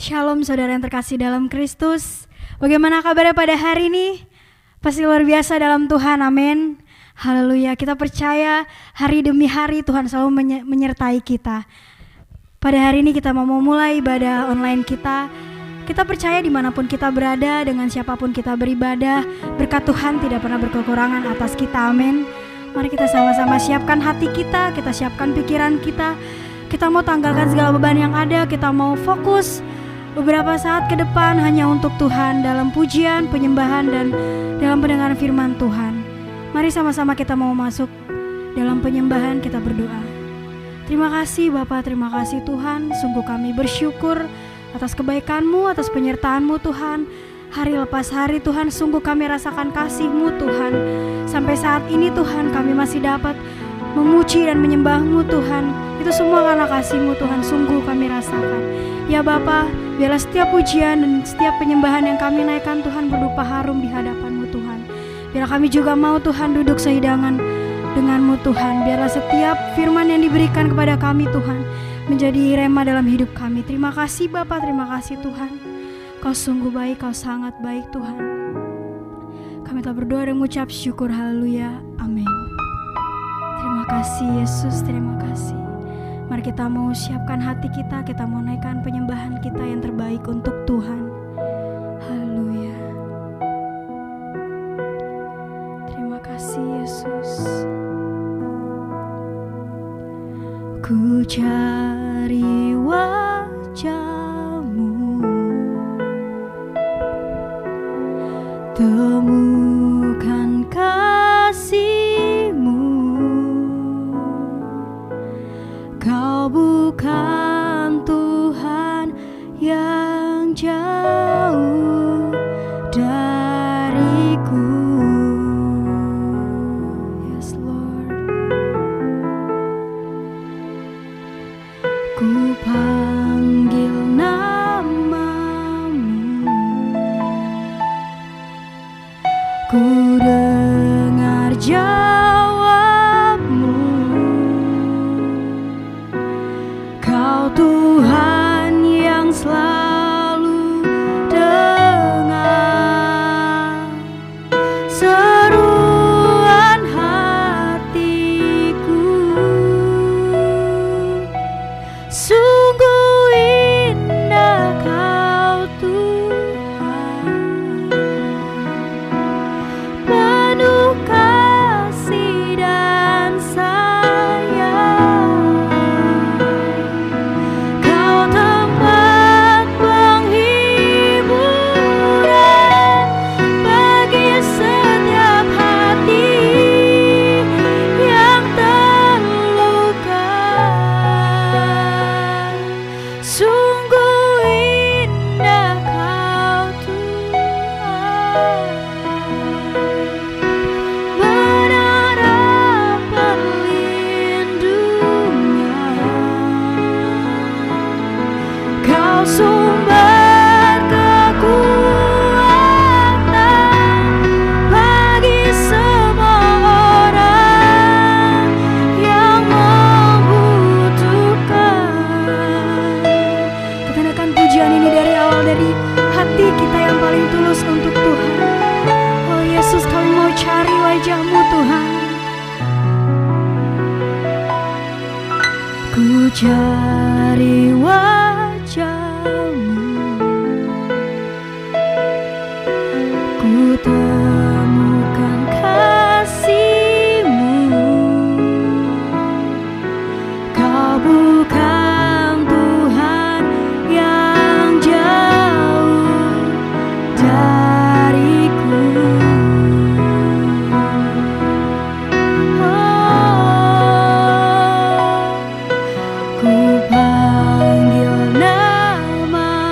Shalom saudara yang terkasih dalam Kristus. Bagaimana kabarnya pada hari ini? Pasti luar biasa dalam Tuhan, amin. Haleluya, kita percaya hari demi hari Tuhan selalu menyertai kita. Pada hari ini kita mau mulai ibadah online kita. Kita percaya dimanapun kita berada, dengan siapapun kita beribadah, berkat Tuhan tidak pernah berkekurangan atas kita, amin. Mari kita sama-sama siapkan hati kita siapkan pikiran kita. Kita mau tanggalkan segala beban yang ada, kita mau fokus beberapa saat ke depan hanya untuk Tuhan dalam pujian, penyembahan, dan dalam pendengaran firman Tuhan. Mari sama-sama kita mau masuk dalam penyembahan, kita berdoa. Terima kasih Bapa, terima kasih Tuhan. Sungguh kami bersyukur atas kebaikan-Mu, atas penyertaan-Mu Tuhan. Hari lepas hari Tuhan, sungguh kami rasakan kasih-Mu Tuhan. Sampai saat ini Tuhan kami masih dapat memuji dan menyembah-Mu Tuhan. Itu semua karena kasih-Mu Tuhan, sungguh kami rasakan. Ya Bapa, biarlah setiap pujian dan setiap penyembahan yang kami naikkan Tuhan berdupa harum di hadapan-Mu Tuhan. Biarlah kami juga mau Tuhan duduk sehidangan dengan-Mu Tuhan. Biarlah setiap firman yang diberikan kepada kami Tuhan menjadi rema dalam hidup kami. Terima kasih Bapa, terima kasih Tuhan. Kau sungguh baik, Kau sangat baik Tuhan. Kami telah berdoa dan mengucap syukur, haleluya, amin. Terima kasih Yesus, terima kasih. Mari kita mau siapkan hati kita mau naikkan penyembahan kita yang terbaik untuk Tuhan. Haleluya. Terima kasih Yesus. Ku cari wajah-Mu, temukan kasih-Mu. Kau bukan Tuhan yang jauh dariku. Yes Lord. Ku panggil nama-Mu, ku dengar jawab-Mu. Kau Tuhan yang selalu dengar seruan hatiku. Sungguh indah Kau Tuhan, penuh kasih dan sayang. Kau tempat penghiburan bagi setiap hati yang terluka. Sungguh indah Kau Tuhan, menara perlindungan. Kau sumber kekuatan bagi semua orang yang membutuhkan. Kita naikkan pujian ini dari awal, dari hati kita yang paling tulus untuk Tuhan. Oh Yesus, kami mau cari wajah-Mu Tuhan. Ku cari wajah-Mu, ku temukan kasih-Mu. Kau bukan Tuhan yang jauh dariku. Ku panggil nama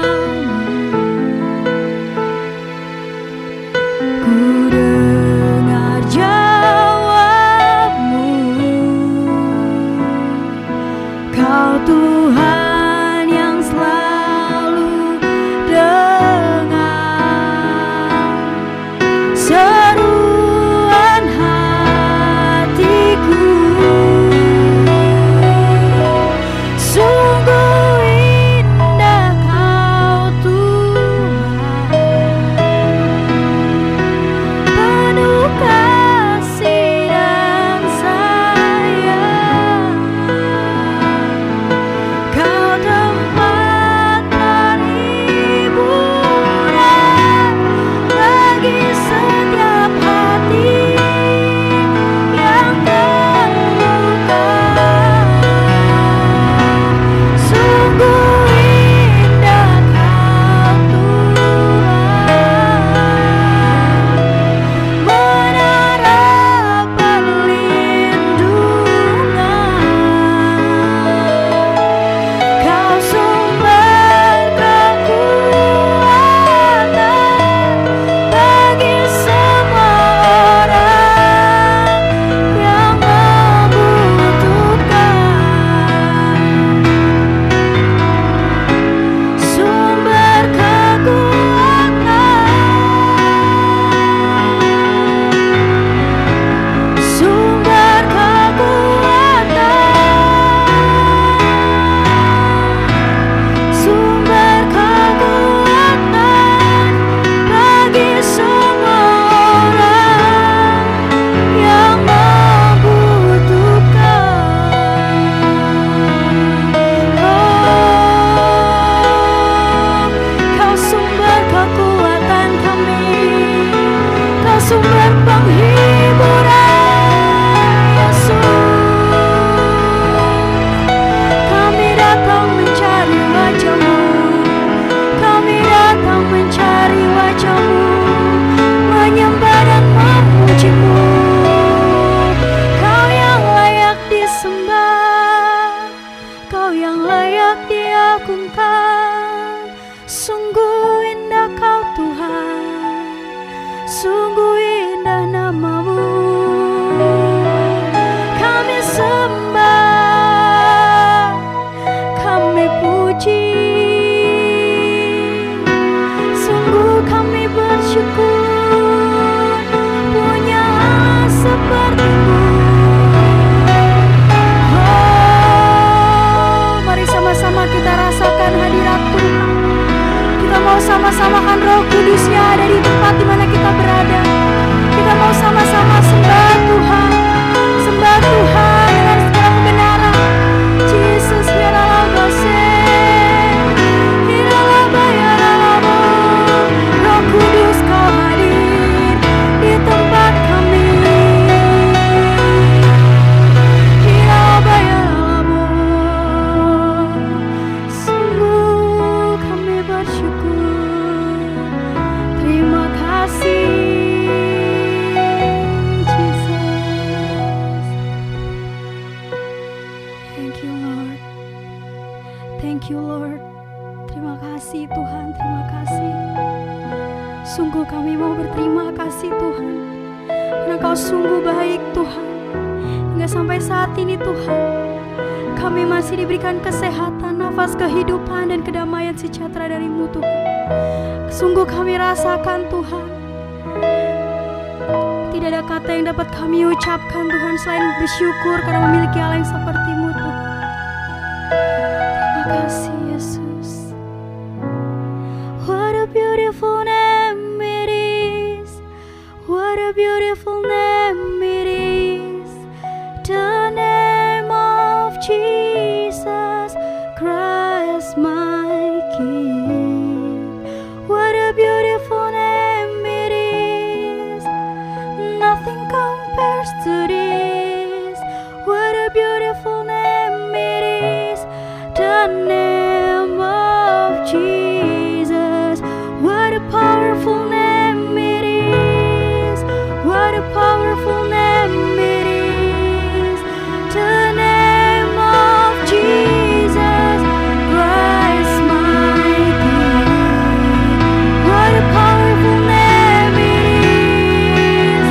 Thank you Lord. Terima kasih Tuhan, terima kasih. Sungguh kami mau berterima kasih Tuhan, karena Kau sungguh baik Tuhan. Hingga sampai saat ini Tuhan, kami masih diberikan kesehatan, nafas kehidupan dan kedamaian sejahtera dari-Mu Tuhan. Sungguh kami rasakan Tuhan, tidak ada kata yang dapat kami ucapkan Tuhan selain bersyukur karena memiliki Allah yang seperti-Mu Tuhan. Terima kasih Yesus. What a beautiful name it is. What a beautiful name it is. The name of Jesus Christ my King. What a beautiful name it is. Nothing compares to this. What a beautiful name it is. The name of Jesus. What a powerful name it is. What a powerful name it is. The name of Jesus Christ my King. What a powerful name it is.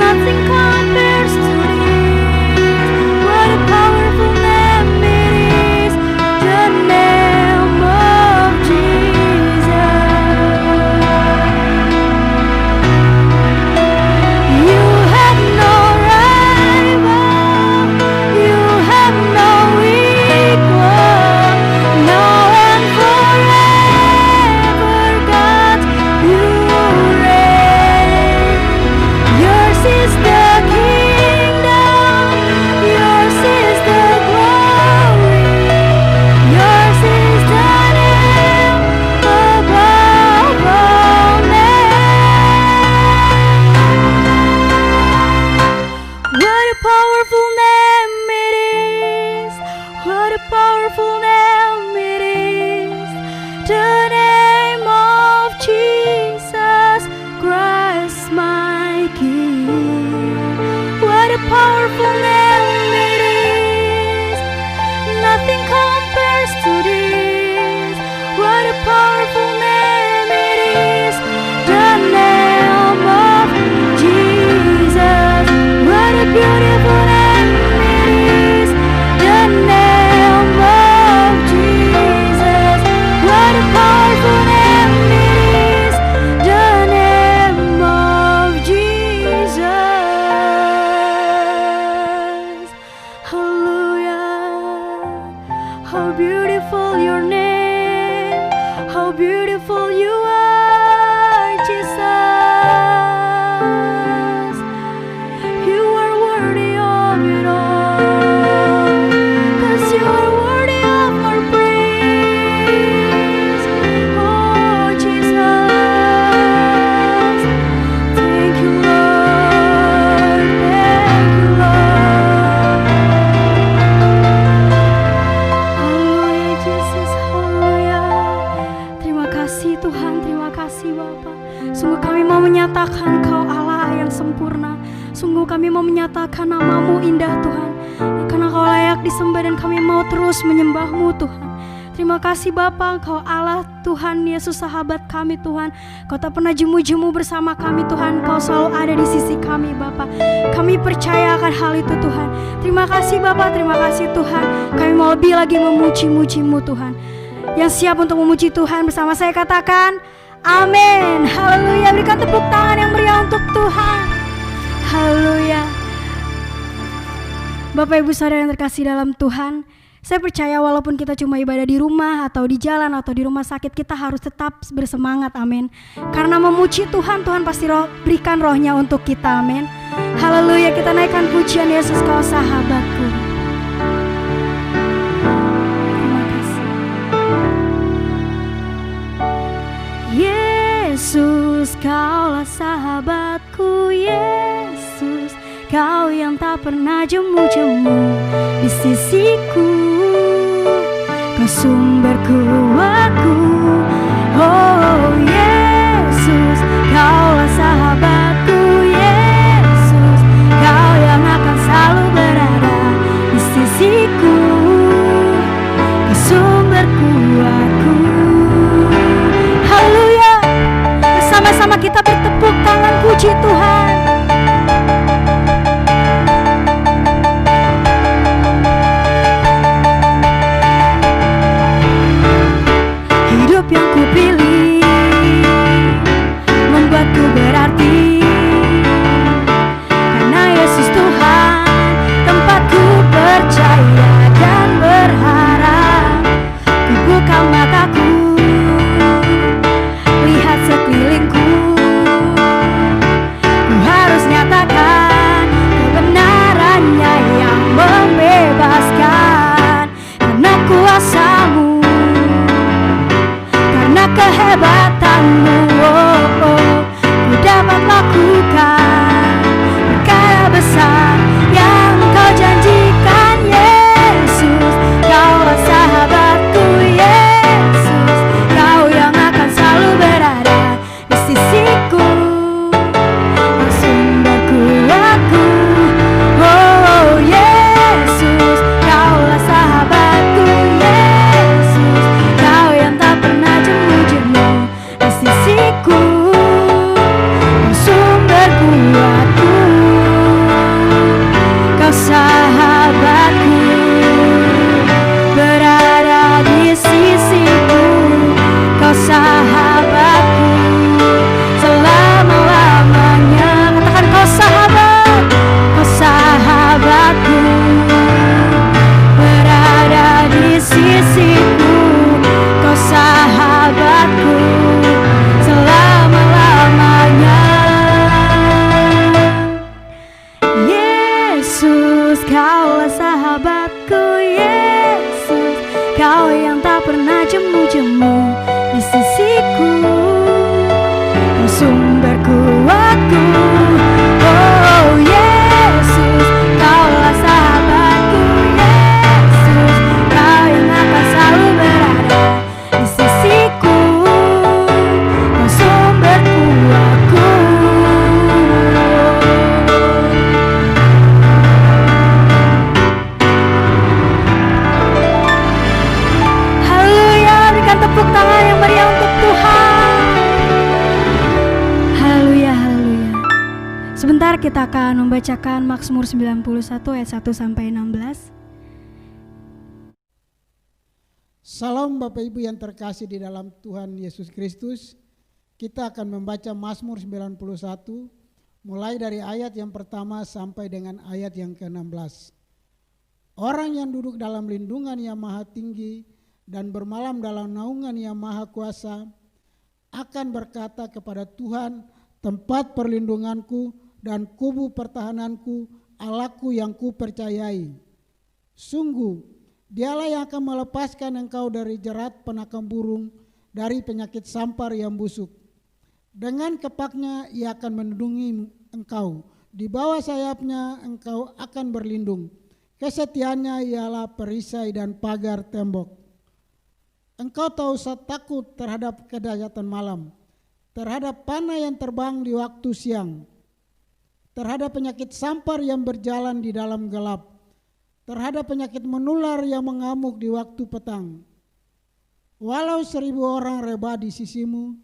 Nothing compares to this. What a powerful name it is. The name of Jesus. You have no rival. You have no equal. Now and forever, God, you reign. Yours is the kingdom. Yours is the glory. Yours is the name above all names. What a powerful name it is. What a powerful name it is. The name of Jesus Christ my King. What a powerful name it is. Nothing compares to this. What a powerful name it is. The name of Jesus. What a beautiful name it is. The name of Jesus. What a powerful name it is. The name of Jesus. Hallelujah. How beautiful your name. How beautiful you are, Jesus. You are worthy of it all, 'cause you are worthy of our praise. Oh Jesus, thank you Lord, thank you Lord. Haleluya Jesus, haleluya. Terima kasih Tuhan, terima kasih Bapa. Sungguh kami mau menyatakan Kau Allah yang sempurna. Sungguh kami mau menyatakan nama-Mu indah Tuhan, karena Kau layak disembah dan kami mau terus menyembah-Mu Tuhan. Terima kasih Bapa, Kau Allah Tuhan Yesus sahabat kami Tuhan. Kau tak pernah jemu-jemu bersama kami Tuhan. Kau selalu ada di sisi kami Bapa. Kami percaya akan hal itu Tuhan. Terima kasih Bapa, terima kasih Tuhan. Kami mau lebih lagi memuji-muji-Mu Tuhan. Yang siap untuk memuji Tuhan bersama saya katakan amin. Haleluya. Berikan tepuk tangan yang meriah untuk Tuhan. Haleluya. Bapak Ibu Saudara yang terkasih dalam Tuhan, saya percaya walaupun kita cuma ibadah di rumah atau di jalan atau di rumah sakit, kita harus tetap bersemangat, amin. Karena memuji Tuhan, Tuhan pasti berikan rohnya untuk kita, amin. Haleluya, kita naikkan pujian Yesus Kau sahabatku. Terima kasih. Yesus Kaulah sahabatku, Yesus Kau yang tak pernah jemu-jemu di sisiku. Kau sumber kuatku, oh Yesus. Kaulah sahabatku, Yesus. Kau yang akan selalu berada di sisiku. Kau sumber Kaulah sahabatku Yesus, Kau yang tak pernah jemu-jemu di sisiku, sumber kuatku. Oh Yesus, Kaulah sahabatku Yesus, Kau yang akan selalu berada di sisiku, Kau sumber kuatku. Haleluya, berikan tepuk tangan yang meriah untuk Tuhan. Haleluya, haleluya. Sebentar kita akan membacakan Mazmur 91 ayat 1 sampai 16. Salam Bapak Ibu yang terkasih di dalam Tuhan Yesus Kristus. Kita akan membaca Mazmur 91 mulai dari ayat yang pertama sampai dengan ayat yang ke-16. Orang yang duduk dalam lindungan yang maha tinggi dan bermalam dalam naungan yang maha kuasa akan berkata kepada Tuhan, tempat perlindunganku dan kubu pertahananku, Allahku yang kupercayai. Sungguh, Dialah yang akan melepaskan engkau dari jerat penakam burung, dari penyakit sampar yang busuk. Dengan kepaknya ia akan melindungi engkau, di bawah sayapnya engkau akan berlindung. Kesetiaannya ialah perisai dan pagar tembok. Engkau tak usah takut terhadap kedahsyatan malam, terhadap panah yang terbang di waktu siang, terhadap penyakit sampar yang berjalan di dalam gelap, terhadap penyakit menular yang mengamuk di waktu petang. Walau 1.000 orang rebah di sisimu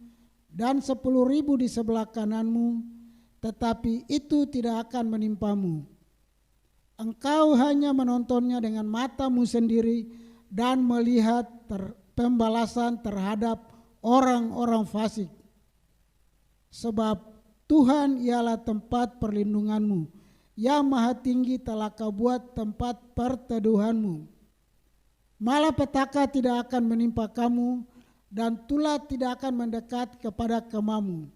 dan 10.000 di sebelah kananmu, tetapi itu tidak akan menimpamu. Engkau hanya menontonnya dengan matamu sendiri dan melihat pembalasan terhadap orang-orang fasik. Sebab Tuhan ialah tempat perlindunganmu, yang maha tinggi telah kau buat tempat perteduhanmu. Malapetaka tidak akan menimpa kamu, dan tulah tidak akan mendekat kepada kemamu.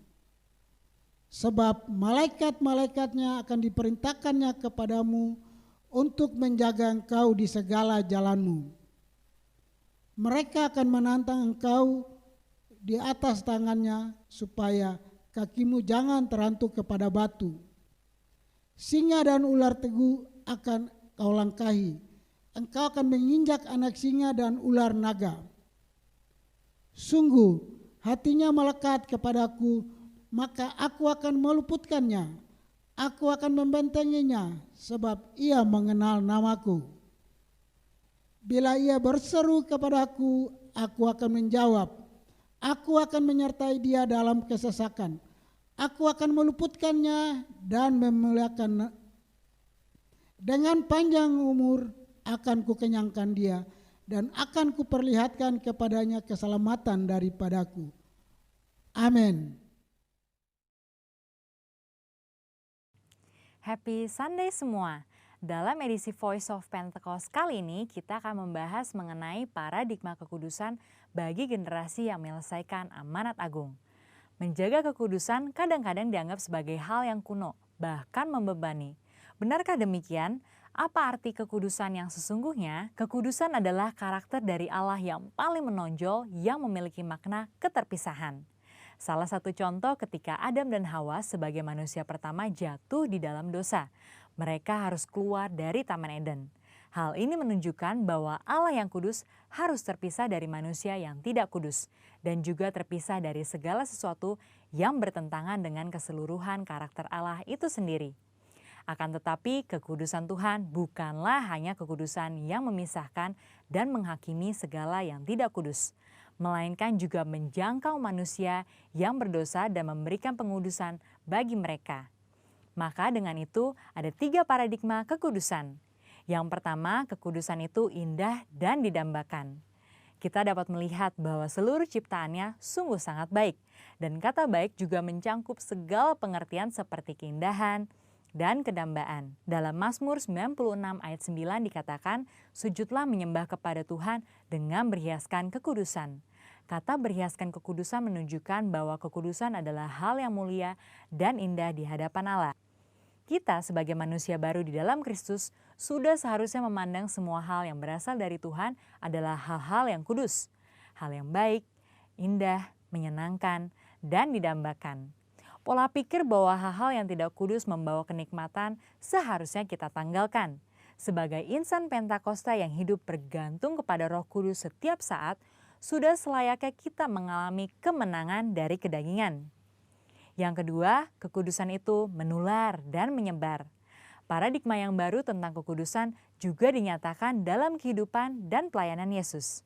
Sebab malaikat-malaikatnya akan diperintahkannya kepadamu untuk menjaga engkau di segala jalanmu. Mereka akan menantang engkau di atas tangannya, supaya kakimu jangan terantuk kepada batu. Singa dan ular teguh akan kau langkahi. Engkau akan menginjak anak singa dan ular naga. Sungguh hatinya melekat kepadaku, maka aku akan meluputkannya. Aku akan membentenginya, sebab ia mengenal namaku. Bila ia berseru kepadaku, aku akan menjawab. Aku akan menyertai dia dalam kesesakan. Aku akan meluputkannya dan memuliakan. Dengan panjang umur akan kukenyangkan dia, dan akan kuperlihatkan kepadanya keselamatan daripadaku. Amin. Happy Sunday semua. Dalam edisi Voice of Pentecost kali ini kita akan membahas mengenai paradigma kekudusan bagi generasi yang menyelesaikan amanat agung. Menjaga kekudusan kadang-kadang dianggap sebagai hal yang kuno, bahkan membebani. Benarkah demikian? Apa arti kekudusan yang sesungguhnya? Kekudusan adalah karakter dari Allah yang paling menonjol yang memiliki makna keterpisahan. Salah satu contoh ketika Adam dan Hawa sebagai manusia pertama jatuh di dalam dosa. Mereka harus keluar dari Taman Eden. Hal ini menunjukkan bahwa Allah yang kudus harus terpisah dari manusia yang tidak kudus, dan juga terpisah dari segala sesuatu yang bertentangan dengan keseluruhan karakter Allah itu sendiri. Akan tetapi kekudusan Tuhan bukanlah hanya kekudusan yang memisahkan dan menghakimi segala yang tidak kudus, melainkan juga menjangkau manusia yang berdosa dan memberikan pengudusan bagi mereka. Maka dengan itu ada 3 paradigma kekudusan. Yang pertama, kekudusan itu indah dan didambakan. Kita dapat melihat bahwa seluruh ciptaannya sungguh sangat baik, dan kata baik juga mencangkup segala pengertian seperti keindahan dan kedambaan. Dalam Mazmur 96 ayat 9 dikatakan, sujudlah menyembah kepada Tuhan dengan berhiaskan kekudusan. Kata berhiaskan kekudusan menunjukkan bahwa kekudusan adalah hal yang mulia dan indah di hadapan Allah. Kita sebagai manusia baru di dalam Kristus sudah seharusnya memandang semua hal yang berasal dari Tuhan adalah hal-hal yang kudus, hal yang baik, indah, menyenangkan, dan didambakan. Pola pikir bahwa hal-hal yang tidak kudus membawa kenikmatan seharusnya kita tanggalkan. Sebagai insan Pentakosta yang hidup bergantung kepada Roh Kudus setiap saat, sudah selayaknya kita mengalami kemenangan dari kedagingan. Yang kedua, kekudusan itu menular dan menyebar. Paradigma yang baru tentang kekudusan juga dinyatakan dalam kehidupan dan pelayanan Yesus.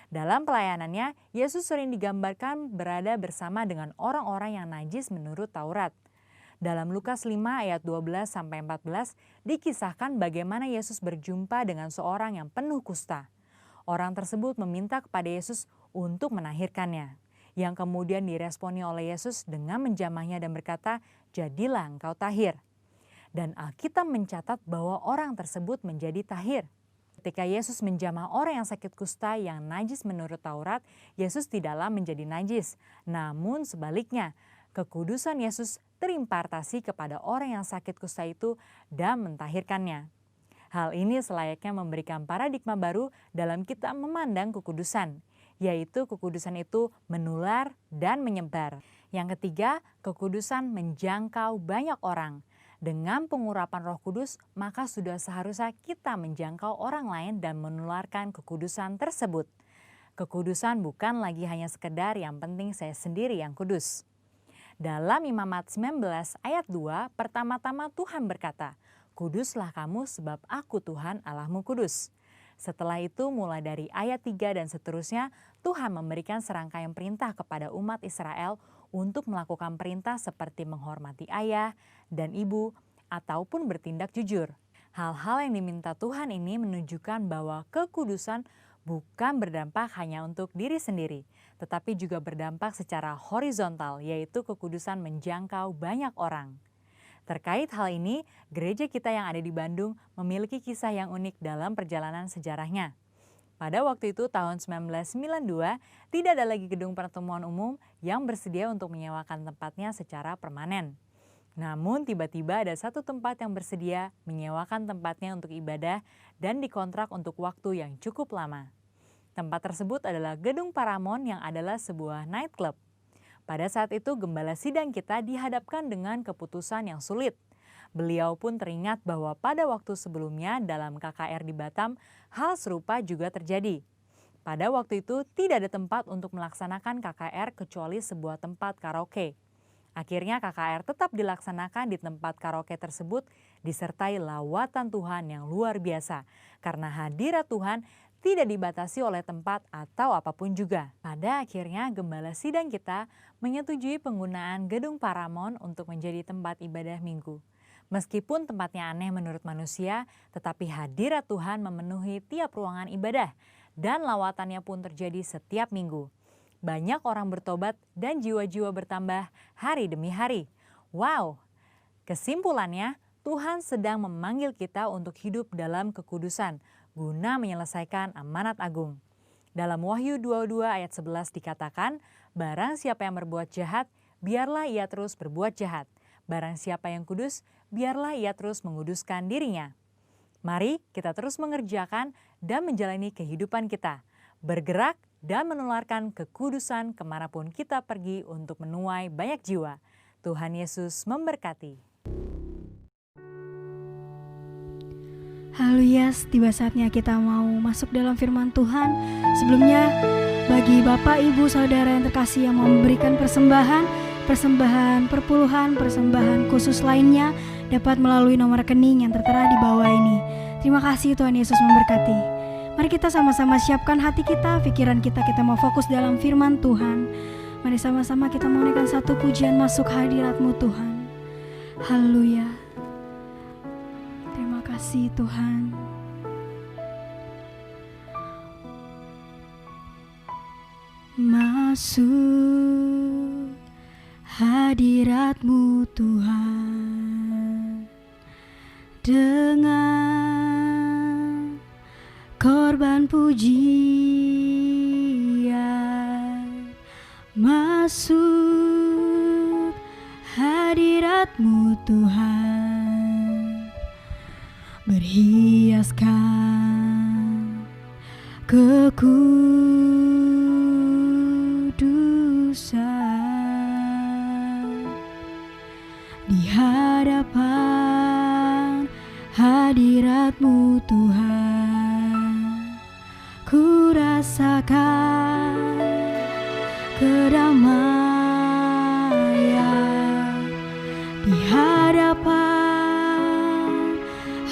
Dalam pelayanannya, Yesus sering digambarkan berada bersama dengan orang-orang yang najis menurut Taurat. Dalam Lukas 5 ayat 12-14 dikisahkan bagaimana Yesus berjumpa dengan seorang yang penuh kusta. Orang tersebut meminta kepada Yesus untuk menahirkannya, yang kemudian diresponi oleh Yesus dengan menjamahnya dan berkata, "Jadilah engkau tahir." Dan Alkitab mencatat bahwa orang tersebut menjadi tahir. Ketika Yesus menjamah orang yang sakit kusta yang najis menurut Taurat, Yesus tidaklah menjadi najis. Namun sebaliknya, kekudusan Yesus terimpartasi kepada orang yang sakit kusta itu dan mentahirkannya. Hal ini selayaknya memberikan paradigma baru dalam kita memandang kekudusan, yaitu kekudusan itu menular dan menyebar. Yang ketiga, kekudusan menjangkau banyak orang. Dengan pengurapan Roh Kudus, maka sudah seharusnya kita menjangkau orang lain dan menularkan kekudusan tersebut. Kekudusan bukan lagi hanya sekedar yang penting saya sendiri yang kudus. Dalam Imamat 19 ayat 2, pertama-tama Tuhan berkata, "Kuduslah kamu sebab aku Tuhan Allahmu kudus." Setelah itu mulai dari ayat 3 dan seterusnya, Tuhan memberikan serangkaian perintah kepada umat Israel untuk melakukan perintah seperti menghormati ayah dan ibu ataupun bertindak jujur. Hal-hal yang diminta Tuhan ini menunjukkan bahwa kekudusan bukan berdampak hanya untuk diri sendiri, tetapi juga berdampak secara horizontal, yaitu kekudusan menjangkau banyak orang. Terkait hal ini, gereja kita yang ada di Bandung memiliki kisah yang unik dalam perjalanan sejarahnya. Pada waktu itu tahun 1992, tidak ada lagi gedung pertemuan umum yang bersedia untuk menyewakan tempatnya secara permanen. Namun tiba-tiba ada satu tempat yang bersedia menyewakan tempatnya untuk ibadah dan dikontrak untuk waktu yang cukup lama. Tempat tersebut adalah Gedung Paramount yang adalah sebuah nightclub. Pada saat itu gembala sidang kita dihadapkan dengan keputusan yang sulit. Beliau pun teringat bahwa pada waktu sebelumnya dalam KKR di Batam, hal serupa juga terjadi. Pada waktu itu tidak ada tempat untuk melaksanakan KKR kecuali sebuah tempat karaoke. Akhirnya KKR tetap dilaksanakan di tempat karaoke tersebut disertai lawatan Tuhan yang luar biasa. Karena hadirat Tuhan tidak dibatasi oleh tempat atau apapun juga. Pada akhirnya gembala sidang kita menyetujui penggunaan Gedung Paramount untuk menjadi tempat ibadah minggu. Meskipun tempatnya aneh menurut manusia, tetapi hadirat Tuhan memenuhi tiap ruangan ibadah dan lawatannya pun terjadi setiap minggu. Banyak orang bertobat dan jiwa-jiwa bertambah hari demi hari. Wow! Kesimpulannya, Tuhan sedang memanggil kita untuk hidup dalam kekudusan guna menyelesaikan amanat agung. Dalam Wahyu 22 ayat 11 dikatakan, "Barang siapa yang berbuat jahat, biarlah ia terus berbuat jahat. Barang siapa yang kudus, biarlah ia terus menguduskan dirinya." Mari kita terus mengerjakan dan menjalani kehidupan kita, bergerak dan menularkan kekudusan kemanapun kita pergi untuk menuai banyak jiwa. Tuhan Yesus memberkati. Haleluya, tiba saatnya kita mau masuk dalam firman Tuhan. Sebelumnya, bagi Bapak, Ibu, Saudara yang terkasih yang mau memberikan persembahan perpuluhan, persembahan khusus lainnya dapat melalui nomor rekening yang tertera di bawah ini. Terima kasih, Tuhan Yesus memberkati. Mari kita sama-sama siapkan hati kita, pikiran kita mau fokus dalam firman Tuhan. Mari sama-sama kita menaikkan satu pujian masuk hadirat-Mu Tuhan. Haleluya. Terima kasih Tuhan. Masuk hadirat-Mu Tuhan dengan korban pujian. Masuk hadirat-Mu Tuhan berhiaskan kekudusan di hadapan hadirat-Mu Tuhan. Ku rasakan kedamaian di hadapan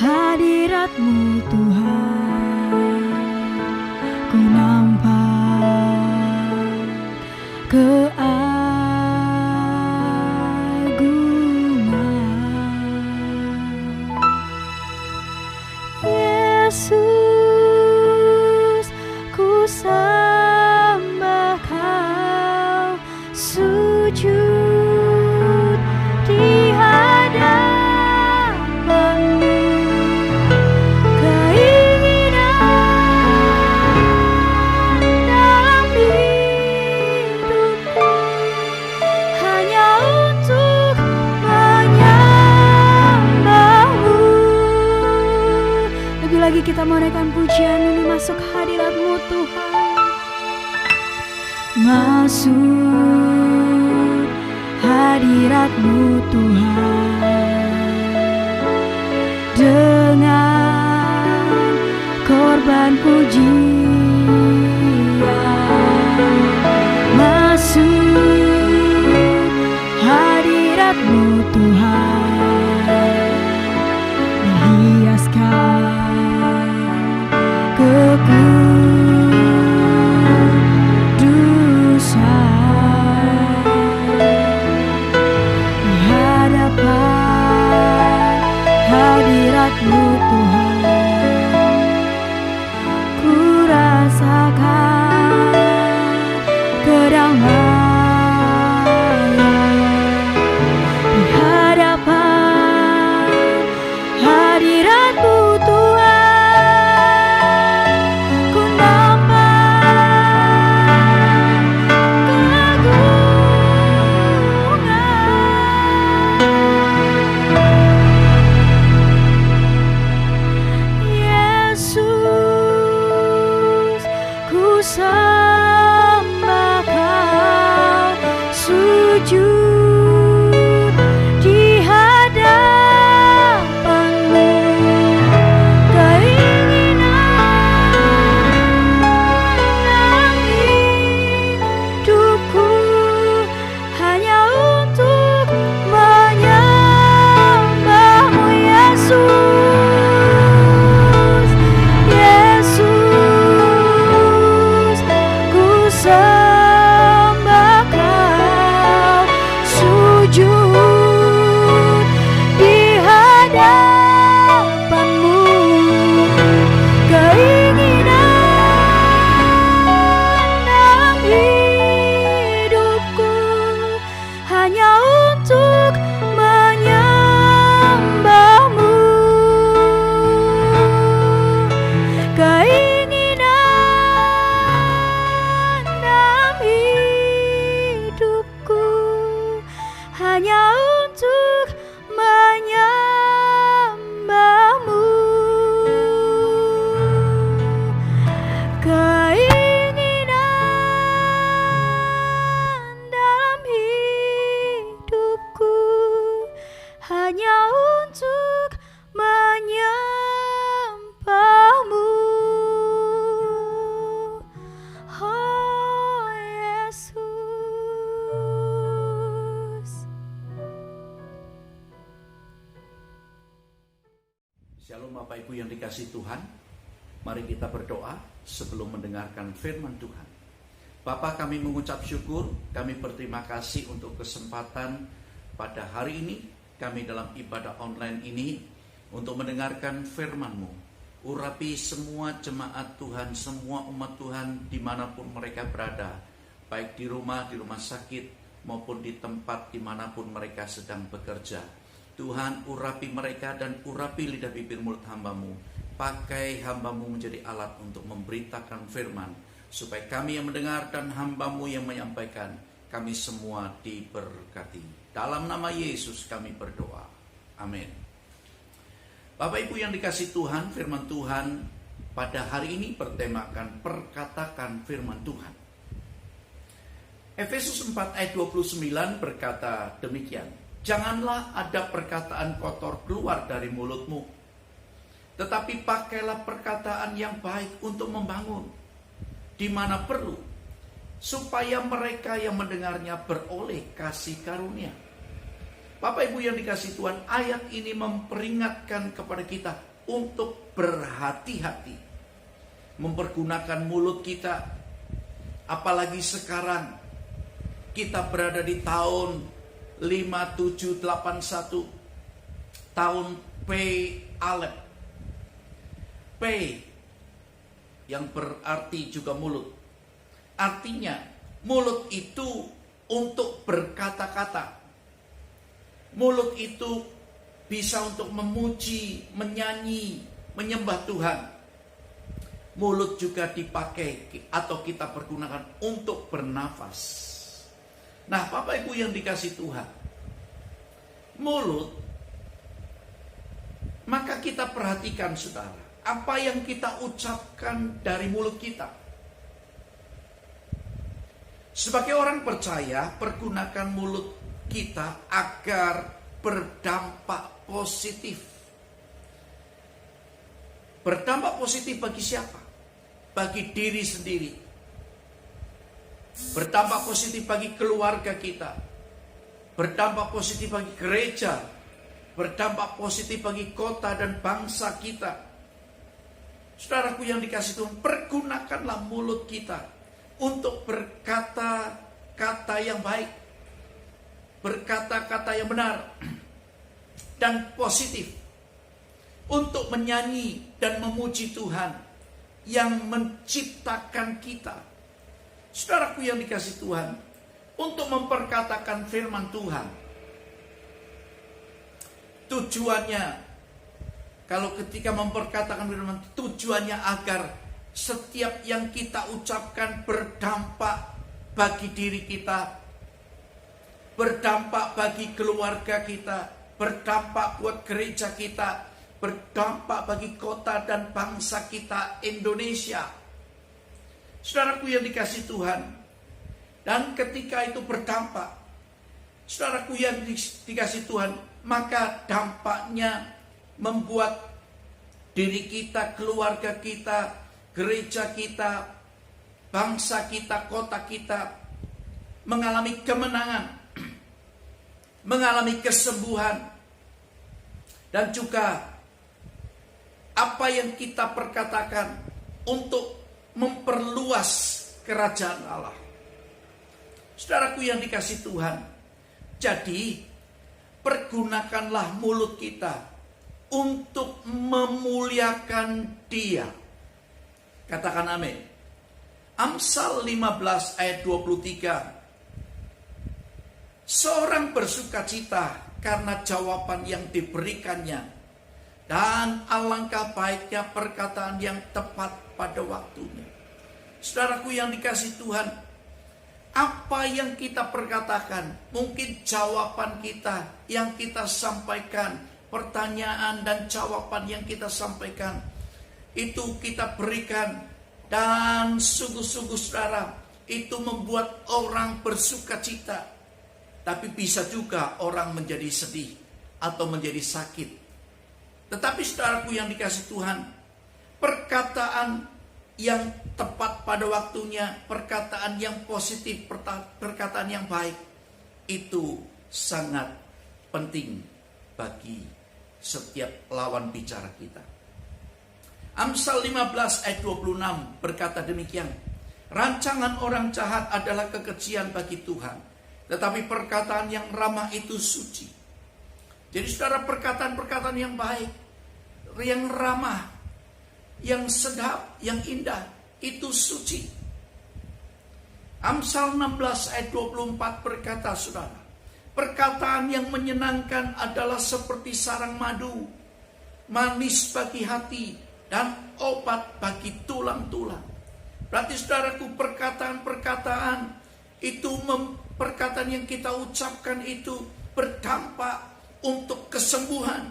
hadirat-Mu Tuhan. Ku nampak keagungan Yesus. Ku sembah Kau, sujud di hadapan-Mu. Keinginan dalam hidupku hanya untuk menyembah-Mu. Lebih lagi kita menaikkan pujian ini, masuk hadirat-Mu Tuhan. Masuk hadirat-Mu Tuhan dengan korban pujian. Masuk hadirat-Mu Tuhan menghiaskan kekudusan di hadapan hadirat-Mu Tuhan. Ku rasakan kedamaian di hadapan hadirat-Mu Tuhan. Ku nampak keagungan Yesus. Ku sembah Kau, sujud di hadapan-Mu. Keinginan dalam hidupku hanya untuk menyembah-Mu Yesus. Yesus, ku sembah Kau, sujud di hadapan-Mu. Keinginan dalam hidupku hanya untuk menyembah-Mu. Keinginan dalam hidupku hanya untuk menyembah-Mu. Keinginan dalam hidupku hanya untuk menyembah-Mu. Oh Yesus. Shalom Bapak Ibu yang dikasihi Tuhan. Mari kita berdoa sebelum mendengarkan firman Tuhan. Bapa, kami mengucap syukur, kami berterima kasih untuk kesempatan pada hari ini, kami dalam ibadah online ini untuk mendengarkan firman-Mu. Urapi semua jemaat Tuhan, semua umat Tuhan dimanapun mereka berada, baik di rumah sakit, maupun di tempat dimanapun mereka sedang bekerja. Tuhan, urapi mereka dan urapi lidah bibir mulut hamba-Mu. Pakai hamba-Mu menjadi alat untuk memberitakan firman, supaya kami yang mendengar dan hamba-Mu yang menyampaikan, kami semua diberkati. Dalam nama Yesus kami berdoa. Amin. Bapak Ibu yang dikasihi Tuhan, firman Tuhan pada hari ini bertemakan perkatakan firman Tuhan. Efesus 4 ayat 29 berkata demikian, janganlah ada perkataan kotor keluar dari mulutmu, tetapi pakailah perkataan yang baik untuk membangun, di mana perlu, supaya mereka yang mendengarnya beroleh kasih karunia. Bapak Ibu yang dikasihi Tuhan, ayat ini memperingatkan kepada kita untuk berhati-hati mempergunakan mulut kita. Apalagi sekarang kita berada di tahun 5781, tahun P Alep. P yang berarti juga mulut. Artinya mulut itu untuk berkata-kata. Mulut itu bisa untuk memuji, menyanyi, menyembah Tuhan. Mulut juga dipakai atau kita pergunakan untuk bernafas. Nah, Bapak Ibu yang dikasihi Tuhan, mulut, maka kita perhatikan saudara, apa yang kita ucapkan dari mulut kita. Sebagai orang percaya, pergunakan mulut kita agar berdampak positif. Berdampak positif bagi siapa? Bagi diri sendiri. Berdampak positif bagi keluarga kita. Berdampak positif bagi gereja. Berdampak positif bagi kota dan bangsa kita. Saudaraku yang dikasihi Tuhan, pergunakanlah mulut kita untuk berkata-kata yang baik, berkata-kata yang benar dan positif, untuk menyanyi dan memuji Tuhan yang menciptakan kita. Saudaraku yang dikasihi Tuhan, untuk memperkatakan firman Tuhan, tujuannya, kalau ketika memperkatakan firman, tujuannya agar setiap yang kita ucapkan berdampak bagi diri kita, berdampak bagi keluarga kita, berdampak buat gereja kita, berdampak bagi kota dan bangsa kita Indonesia. Saudaraku yang dikasihi Tuhan, dan ketika itu berdampak, saudaraku yang dikasihi Tuhan, maka dampaknya membuat diri kita, keluarga kita, gereja kita, bangsa kita, kota kita mengalami kemenangan, mengalami kesembuhan, dan juga apa yang kita perkatakan untuk memperluas kerajaan Allah. Saudaraku yang dikasihi Tuhan, jadi pergunakanlah mulut kita untuk memuliakan Dia. Katakan amin. Amsal 15 ayat 23. Seorang bersukacita karena jawaban yang diberikannya, dan alangkah baiknya perkataan yang tepat pada waktunya. Saudaraku yang dikasihi Tuhan, apa yang kita perkatakan, mungkin jawaban kita yang kita sampaikan, pertanyaan dan jawaban yang kita sampaikan, itu kita berikan, dan sungguh-sungguh saudara, itu membuat orang bersukacita. Tapi bisa juga orang menjadi sedih atau menjadi sakit. Tetapi saudaraku yang dikasihi Tuhan, perkataan yang tepat pada waktunya, perkataan yang positif, perkataan yang baik, itu sangat penting bagi setiap lawan bicara kita. Amsal 15 ayat 26 berkata demikian, rancangan orang jahat adalah kekejian bagi Tuhan, tetapi perkataan yang ramah itu suci. Jadi saudara, perkataan-perkataan yang baik, yang ramah, yang sedap, yang indah, itu suci. Amsal 16 ayat 24 berkata saudara, perkataan yang menyenangkan adalah seperti sarang madu, manis bagi hati dan obat bagi tulang-tulang. Berarti saudaraku, perkataan-perkataan itu, perkataan yang kita ucapkan itu berdampak untuk kesembuhan.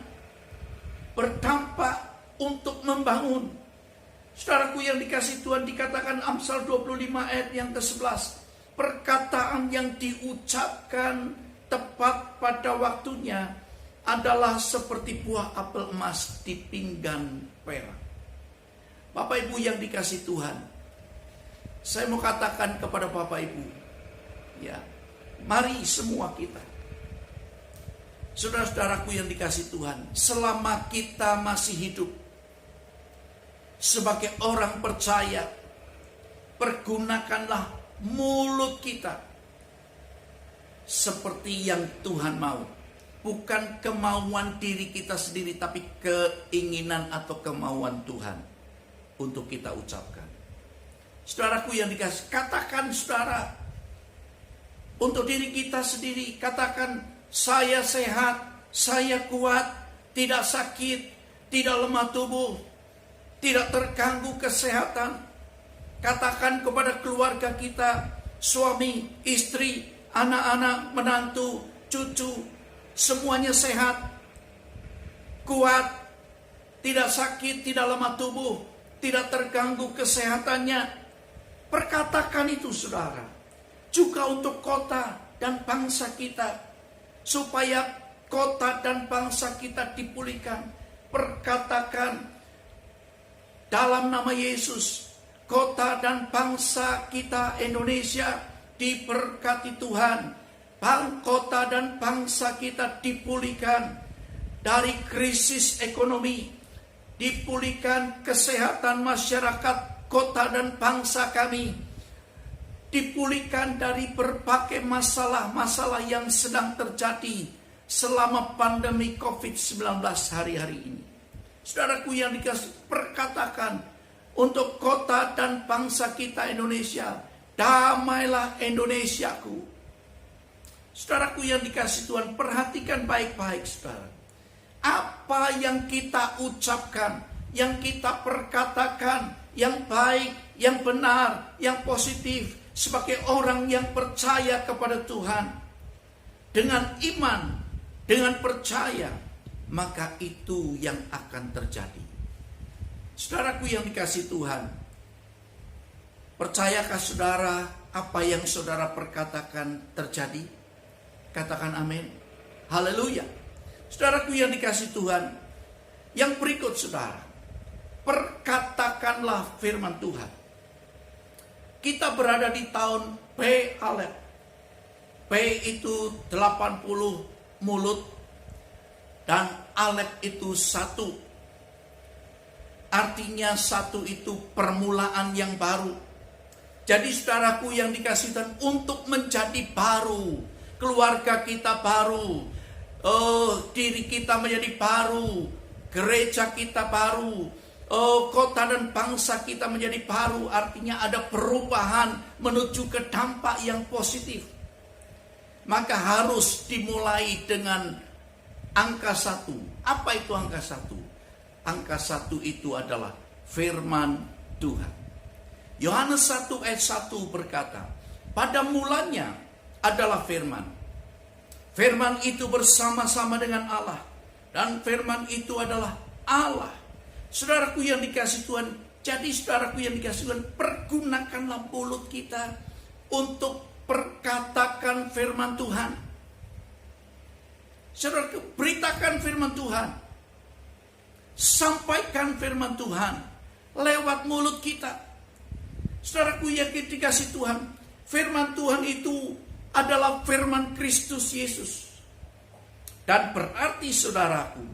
berdampak untuk membangun. Saudaraku yang dikasihi Tuhan, dikatakan Amsal 25 ayat yang ke-11, perkataan yang diucapkan tepat pada waktunya adalah seperti buah apel emas di pinggan perak. Bapak Ibu yang dikasihi Tuhan, saya mau katakan kepada Bapak Ibu, ya, mari semua kita, saudara-saudaraku yang dikasihi Tuhan, selama kita masih hidup sebagai orang percaya, pergunakanlah mulut kita seperti yang Tuhan mau. Bukan kemauan diri kita sendiri, tapi keinginan atau kemauan Tuhan untuk kita ucapkan. Saudaraku yang dikasih, katakan saudara, untuk diri kita sendiri, katakan saya sehat, saya kuat, tidak sakit, tidak lemah tubuh, tidak terganggu kesehatan. Katakan kepada keluarga kita, suami, istri, anak-anak, menantu, cucu, semuanya sehat, kuat, tidak sakit, tidak lemah tubuh, tidak terganggu kesehatannya. Perkatakan itu saudara. Juga untuk kota dan bangsa kita, supaya kota dan bangsa kita dipulihkan. Perkatakan dalam nama Yesus, kota dan bangsa kita Indonesia diberkati Tuhan. Kota dan bangsa kita dipulihkan dari krisis ekonomi, dipulihkan kesehatan masyarakat kota dan bangsa kami, dipulihkan dari berbagai masalah-masalah yang sedang terjadi selama pandemi COVID-19 hari-hari ini. Saudaraku yang dikasih, perkatakan untuk kota dan bangsa kita Indonesia, damailah Indonesiaku. Saudaraku yang dikasih Tuhan, perhatikan baik-baik saudara. Apa yang kita ucapkan, yang kita perkatakan, yang baik, yang benar, yang positif, sebagai orang yang percaya kepada Tuhan, dengan iman, dengan percaya, maka itu yang akan terjadi. Saudaraku yang dikasih Tuhan, percayakah saudara apa yang saudara perkatakan terjadi? Katakan amin. Haleluya. Saudaraku yang dikasih Tuhan, yang berikut saudara, perkatakanlah firman Tuhan. Kita berada di tahun P Alef. P itu 80 mulut dan Alef itu 1. Artinya 1 itu permulaan yang baru. Jadi saudaraku yang dikasih Tuhan, untuk menjadi baru, keluarga kita baru, diri kita menjadi baru, gereja kita baru, kota dan bangsa kita menjadi baru. Artinya ada perubahan menuju ke dampak yang positif. Maka harus dimulai dengan angka 1. Apa itu angka 1? Angka 1 itu adalah firman Tuhan. Yohanes 1 ayat 1 berkata, pada mulanya adalah firman. Firman itu bersama-sama dengan Allah, dan firman itu adalah Allah. Saudaraku yang dikasih Tuhan, jadi saudaraku yang dikasih Tuhan, pergunakanlah mulut kita untuk perkatakan firman Tuhan. Saudaraku, beritakan firman Tuhan, sampaikan firman Tuhan lewat mulut kita. Saudaraku yang dikasih Tuhan, firman Tuhan itu adalah firman Kristus Yesus. Dan berarti saudaraku,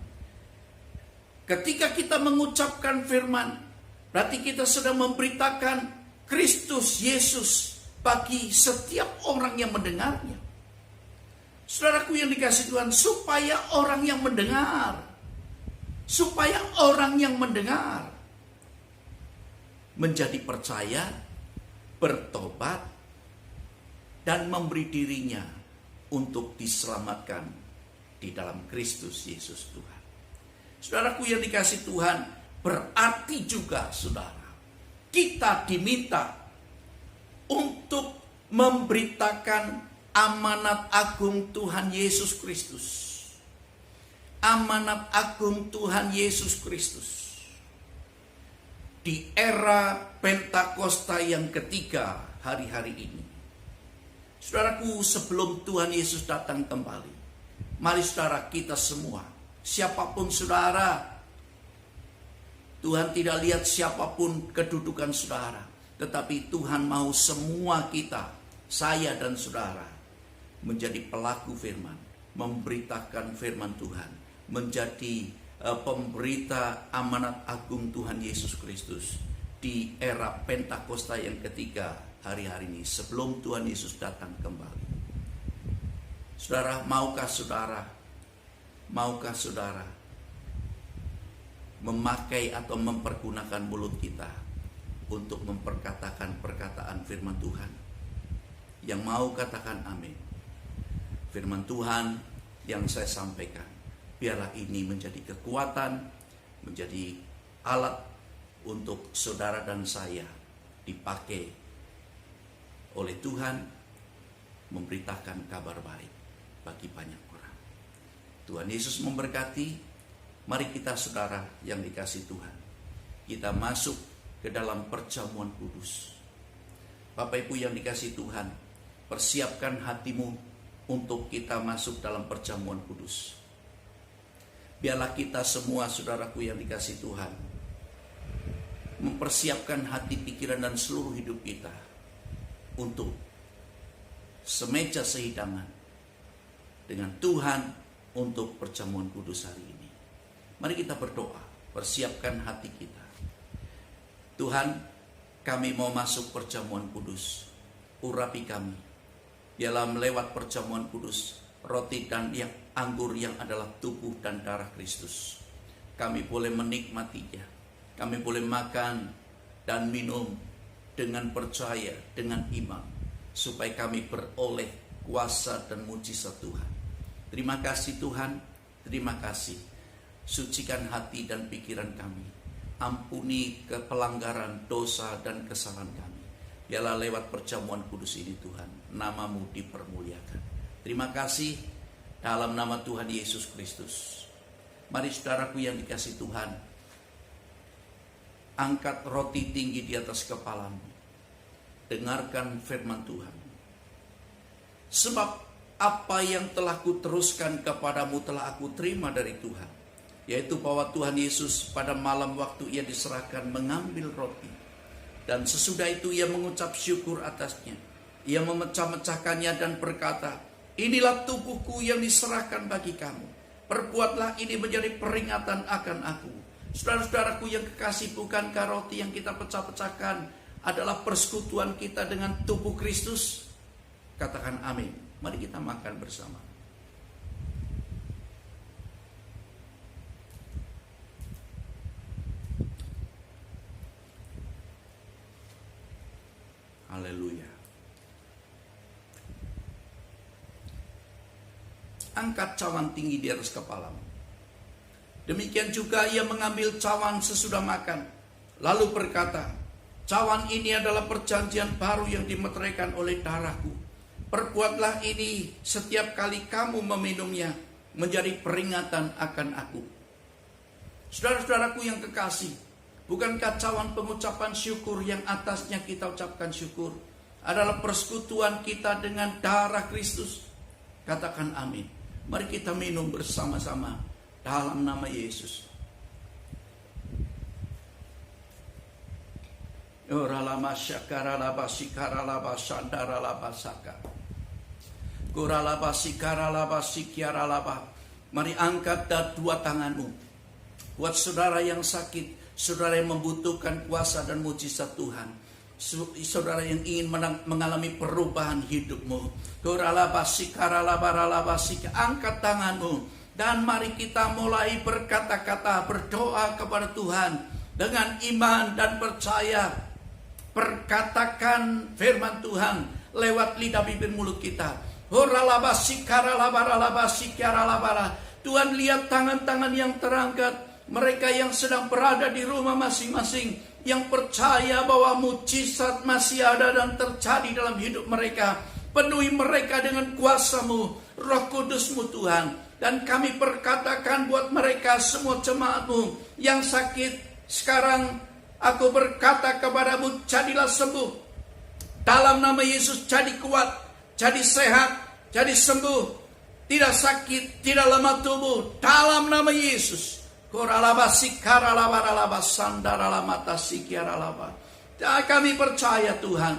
ketika kita mengucapkan firman, berarti kita sedang memberitakan Kristus Yesus bagi setiap orang yang mendengarnya. Saudaraku yang dikasih Tuhan, supaya orang yang mendengar menjadi percaya, bertobat, dan memberi dirinya untuk diselamatkan di dalam Kristus Yesus Tuhan. Saudaraku yang dikasih Tuhan, berarti juga saudara, kita diminta untuk memberitakan amanat agung Tuhan Yesus Kristus. amanat agung Tuhan Yesus Kristus di era Pentakosta yang ketiga hari-hari ini. Saudaraku, sebelum Tuhan Yesus datang kembali, mari saudara kita semua, siapapun saudara, Tuhan tidak lihat siapapun kedudukan saudara, tetapi Tuhan mau semua kita, saya dan saudara, menjadi pelaku firman, memberitakan firman Tuhan, menjadi pemberita amanat agung Tuhan Yesus Kristus di era Pentakosta yang ketiga hari-hari ini, sebelum Tuhan Yesus datang kembali. Saudara, maukah saudara memakai atau mempergunakan mulut kita untuk memperkatakan perkataan firman Tuhan? Yang mau katakan amin. Firman Tuhan yang saya sampaikan, biarlah ini menjadi kekuatan, menjadi alat untuk saudara dan saya dipakai oleh Tuhan memberitakan kabar baik bagi banyak orang. Tuhan Yesus memberkati. Mari kita saudara yang dikasih Tuhan, kita masuk ke dalam perjamuan kudus. Bapak Ibu yang dikasih Tuhan, persiapkan hatimu untuk kita masuk dalam perjamuan kudus. Biarlah kita semua saudaraku yang dikasih Tuhan mempersiapkan hati, pikiran dan seluruh hidup kita untuk semeja sehidangan dengan Tuhan untuk perjamuan kudus hari ini. Mari kita berdoa, persiapkan hati kita. Tuhan, kami mau masuk perjamuan kudus. Urapi kami. Biarlah melewat perjamuan kudus, roti dan anggur yang adalah tubuh dan darah Kristus. Kami boleh menikmatinya. Kami boleh makan dan minum dengan percaya, dengan iman, supaya kami beroleh kuasa dan mujizat Tuhan. Terima kasih Tuhan, terima kasih. Sucikan hati dan pikiran kami. Ampuni kepelanggaran, dosa dan kesalahan kami. Biarlah lewat perjamuan kudus ini Tuhan, nama-Mu dipermuliakan. Terima kasih dalam nama Tuhan Yesus Kristus. Mari saudaraku yang dikasih Tuhan, angkat roti tinggi di atas kepalamu. Dengarkan firman Tuhan. Sebab apa yang telah kuteruskan kepadamu telah aku terima dari Tuhan, yaitu bahwa Tuhan Yesus pada malam waktu ia diserahkan mengambil roti, dan sesudah itu ia mengucap syukur atasnya. Ia memecah-mecahkannya dan berkata, inilah tubuhku yang diserahkan bagi kamu. Perbuatlah ini menjadi peringatan akan aku. Saudara-saudaraku yang kekasih, bukankah roti yang kita pecah-pecahkan adalah persekutuan kita dengan tubuh Kristus? Katakan amin. Mari kita makan bersama. Haleluya. Angkat cawan tinggi di atas kepalamu. Demikian juga ia mengambil cawan sesudah makan, lalu berkata, cawan ini adalah perjanjian baru yang dimeteraikan oleh darahku. Perbuatlah ini setiap kali kamu meminumnya, menjadi peringatan akan aku. Saudara-saudaraku yang kekasih, bukankah cawan pengucapan syukur yang atasnya kita ucapkan syukur adalah persekutuan kita dengan darah Kristus? Katakan amin. Mari kita minum bersama-sama dalam nama Yesus. Oralama syakaralaba sikaralaba sandaralaba saka. Kuralaba sikaralaba sikiaralaba. Mari angkat dua tanganmu. Buat saudara yang sakit, saudara yang membutuhkan kuasa dan mujizat Tuhan, saudara yang ingin mengalami perubahan hidupmu, angkat tanganmu dan mari kita mulai berkata-kata, berdoa kepada Tuhan dengan iman dan percaya. Perkatakan firman Tuhan lewat lidah bibir mulut kita. Tuhan lihat tangan-tangan yang terangkat, mereka yang sedang berada di rumah masing-masing, yang percaya bahwa mujizat masih ada dan terjadi dalam hidup mereka. Penuhi mereka dengan kuasa-Mu, Roh Kudus-Mu Tuhan. Dan kami perkatakan buat mereka semua jemaat-Mu yang sakit sekarang, aku berkata kepadamu, jadilah sembuh. Dalam nama Yesus, jadi kuat, jadi sehat, jadi sembuh. Tidak sakit, tidak lemah tubuh. Dalam nama Yesus. Kami percaya Tuhan.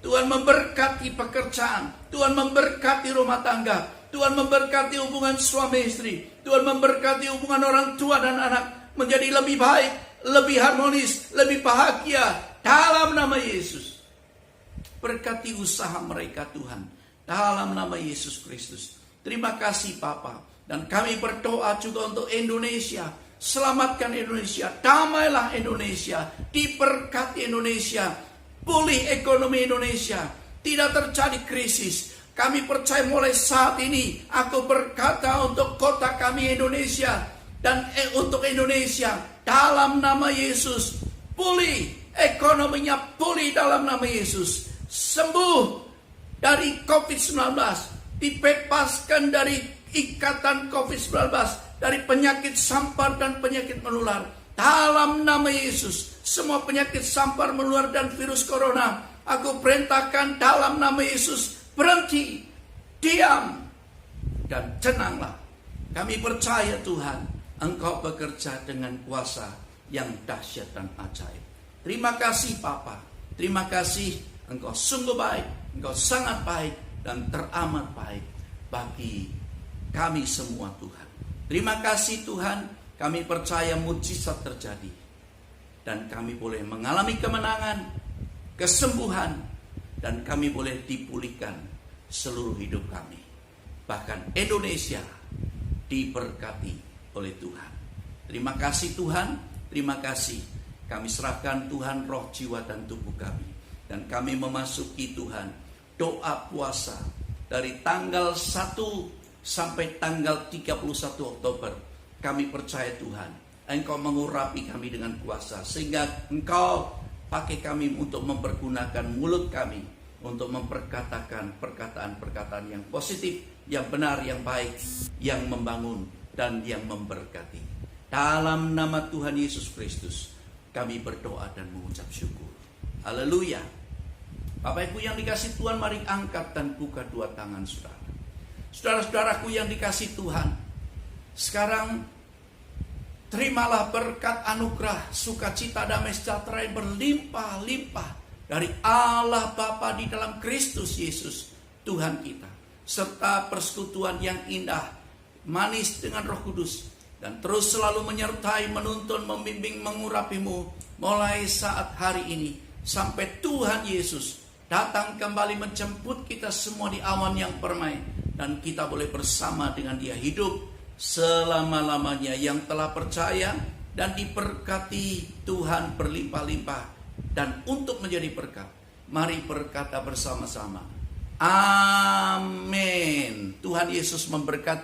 Tuhan memberkati pekerjaan, Tuhan memberkati rumah tangga, Tuhan memberkati hubungan suami istri, Tuhan memberkati hubungan orang tua dan anak menjadi lebih baik, lebih harmonis, lebih bahagia dalam nama Yesus. Berkati usaha mereka Tuhan dalam nama Yesus Kristus. Terima kasih Bapa, dan kami berdoa juga untuk Indonesia. Selamatkan Indonesia, damailah Indonesia, diberkati Indonesia. Pulih ekonomi Indonesia, tidak terjadi krisis. Kami percaya mulai saat ini, aku berkata untuk kota kami Indonesia dan untuk Indonesia dalam nama Yesus. Pulih ekonominya, pulih dalam nama Yesus. Sembuh dari COVID-19, dibebaskan dari ikatan COVID-19, dari penyakit sampar dan penyakit menular. Dalam nama Yesus, semua penyakit sampar menular dan virus corona, aku perintahkan dalam nama Yesus, berhenti, diam, dan tenanglah. Kami percaya Tuhan, Engkau bekerja dengan kuasa yang dahsyat dan ajaib. Terima kasih Bapa, terima kasih, Engkau sungguh baik, Engkau sangat baik dan teramat baik bagi kami semua Tuhan. Terima kasih Tuhan. Kami percaya mujizat terjadi. Dan kami boleh mengalami kemenangan, kesembuhan, dan kami boleh dipulihkan seluruh hidup kami. Bahkan Indonesia diberkati oleh Tuhan. Terima kasih Tuhan, terima kasih. Kami serahkan Tuhan roh, jiwa, dan tubuh kami. Dan kami memasuki Tuhan doa puasa dari tanggal 1 sampai tanggal 31 Oktober. Kami percaya Tuhan, Engkau mengurapi kami dengan kuasa, sehingga Engkau pakai kami untuk mempergunakan mulut kami untuk memperkatakan perkataan-perkataan yang positif, yang benar, yang baik, yang membangun dan yang memberkati. Dalam nama Tuhan Yesus Kristus, kami berdoa dan mengucap syukur. Haleluya. Bapak Ibu yang dikasih Tuhan, mari angkat dan buka dua tangan saudara. Saudara-saudaraku yang dikasih Tuhan, sekarang terimalah berkat anugerah, sukacita, damai sejahtera yang berlimpah-limpah dari Allah Bapa di dalam Kristus Yesus Tuhan kita, serta persekutuan yang indah, manis dengan Roh Kudus, dan terus selalu menyertai, menuntun, membimbing, mengurapimu mulai saat hari ini sampai Tuhan Yesus datang kembali menjemput kita semua di awan yang permai, dan kita boleh bersama dengan Dia hidup selama-lamanya. Yang telah percaya dan diberkati Tuhan berlimpah-limpah dan untuk menjadi berkat, mari berkata bersama-sama, amin. Tuhan Yesus memberkati.